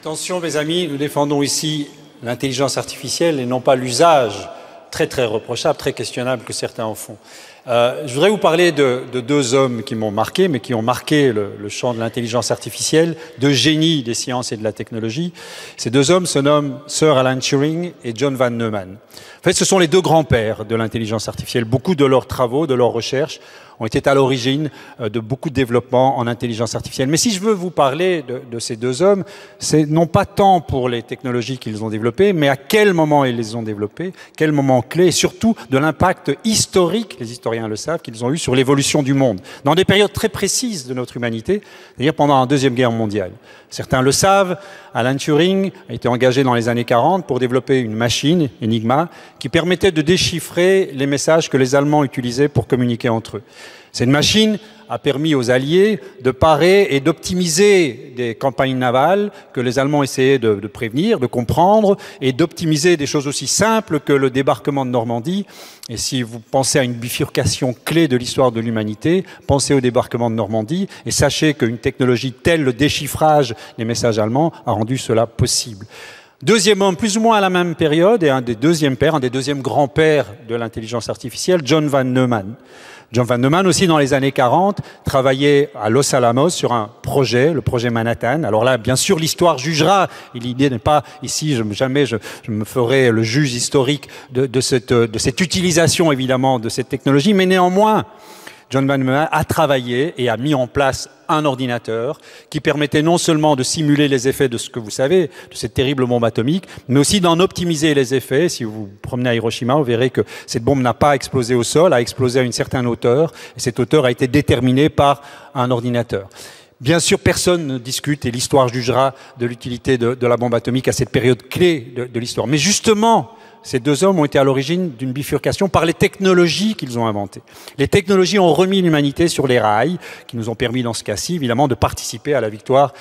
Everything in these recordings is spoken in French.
Attention mes amis, nous défendons ici l'intelligence artificielle et non pas l'usage très reprochable, très questionnable que certains en font. Je voudrais vous parler de deux hommes qui m'ont marqué, mais qui ont marqué le champ de l'intelligence artificielle, de génie des sciences et de la technologie. Ces deux hommes se nomment Sir Alan Turing et John von Neumann. En fait, ce sont les deux grands-pères de l'intelligence artificielle. Beaucoup de leurs travaux, de leurs recherches ont été à l'origine de beaucoup de développements en intelligence artificielle. Mais si je veux vous parler de ces deux hommes, c'est non pas tant pour les technologies qu'ils ont développées, mais à quel moment ils les ont développées, quel moment clé, et surtout de l'impact historique, les historiens le savent, qu'ils ont eu sur l'évolution du monde, dans des périodes très précises de notre humanité, c'est-à-dire pendant la Deuxième Guerre mondiale. Certains le savent, Alan Turing a été engagé dans les années 40 pour développer une machine, Enigma, qui permettait de déchiffrer les messages que les Allemands utilisaient pour communiquer entre eux. Cette machine a permis aux Alliés de parer et d'optimiser des campagnes navales que les Allemands essayaient de prévenir, de comprendre, et d'optimiser des choses aussi simples que le débarquement de Normandie. Et si vous pensez à une bifurcation clé de l'histoire de l'humanité, pensez au débarquement de Normandie et sachez qu'une technologie telle le déchiffrage des messages allemands a rendu cela possible. Deuxième homme, plus ou moins à la même période, et un des deuxièmes grands-pères de l'intelligence artificielle, John von Neumann. John von Neumann aussi, dans les années 40, travaillait à Los Alamos sur un projet, le projet Manhattan. Alors là, bien sûr, l'histoire jugera. L'idée n'est pas ici, jamais je me ferai le juge historique de cette utilisation, évidemment, de cette technologie. Mais néanmoins, John von Neumann a travaillé et a mis en place un ordinateur qui permettait non seulement de simuler les effets de ce que vous savez, de cette terrible bombe atomique, mais aussi d'en optimiser les effets. Si vous vous promenez à Hiroshima, vous verrez que cette bombe n'a pas explosé au sol, a explosé à une certaine hauteur, et cette hauteur a été déterminée par un ordinateur. Bien sûr, personne ne discute, et l'histoire jugera de l'utilité de la bombe atomique à cette période clé de l'histoire. Mais justement, ces deux hommes ont été à l'origine d'une bifurcation par les technologies qu'ils ont inventées. Les technologies ont remis l'humanité sur les rails, qui nous ont permis, dans ce cas-ci, évidemment, de participer à la victoire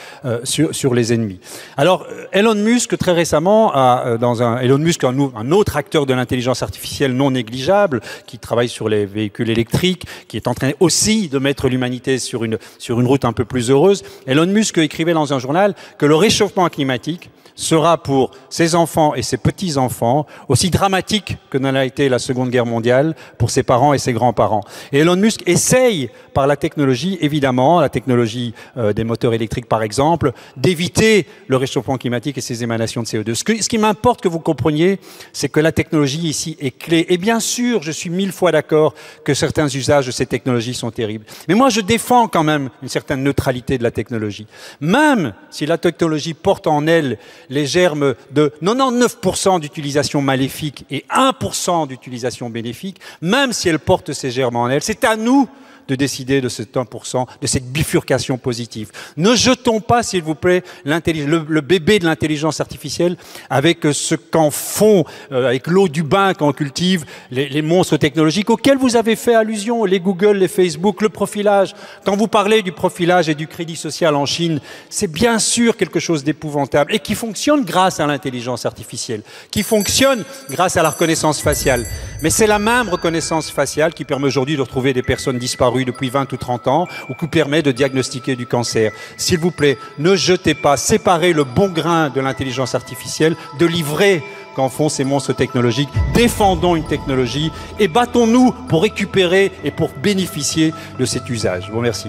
sur les ennemis. Alors, Elon Musk, très récemment, Elon Musk, un autre acteur de l'intelligence artificielle non négligeable, qui travaille sur les véhicules électriques, qui est en train aussi de mettre l'humanité sur une route un peu plus heureuse. Elon Musk écrivait dans un journal que le réchauffement climatique sera pour ses enfants et ses petits-enfants aussi dramatique que n'en a été la Seconde Guerre mondiale pour ses parents et ses grands-parents. Et Elon Musk essaye, par la technologie, évidemment, la technologie des moteurs électriques par exemple, d'éviter le réchauffement climatique et ses émanations de CO2. Ce qui m'importe que vous compreniez, c'est que la technologie ici est clé. Et bien sûr, je suis 1000 fois d'accord que certains usages de ces technologies sont terribles. Mais moi, je défends quand même une certaine neutralité de la technologie. Même si la technologie porte en elle les germes de 99% d'utilisation maléfique et 1% d'utilisation bénéfique, même si elle porte ces germes en elle, c'est à nous de décider de cet 1%, de cette bifurcation positive. Ne jetons pas, s'il vous plaît, le bébé de l'intelligence artificielle avec ce qu'en font, avec l'eau du bain qu'on cultive, les monstres technologiques auxquels vous avez fait allusion, les Google, les Facebook, le profilage. Quand vous parlez du profilage et du crédit social en Chine, c'est bien sûr quelque chose d'épouvantable et qui fonctionne grâce à l'intelligence artificielle, qui fonctionne grâce à la reconnaissance faciale. Mais c'est la même reconnaissance faciale qui permet aujourd'hui de retrouver des personnes disparues depuis 20 ou 30 ans, ou qui permet de diagnostiquer du cancer. S'il vous plaît, ne jetez pas, séparez le bon grain de l'intelligence artificielle de l'ivraie qu'en font ces monstres technologiques. Défendons une technologie et battons-nous pour récupérer et pour bénéficier de cet usage. Je vous remercie.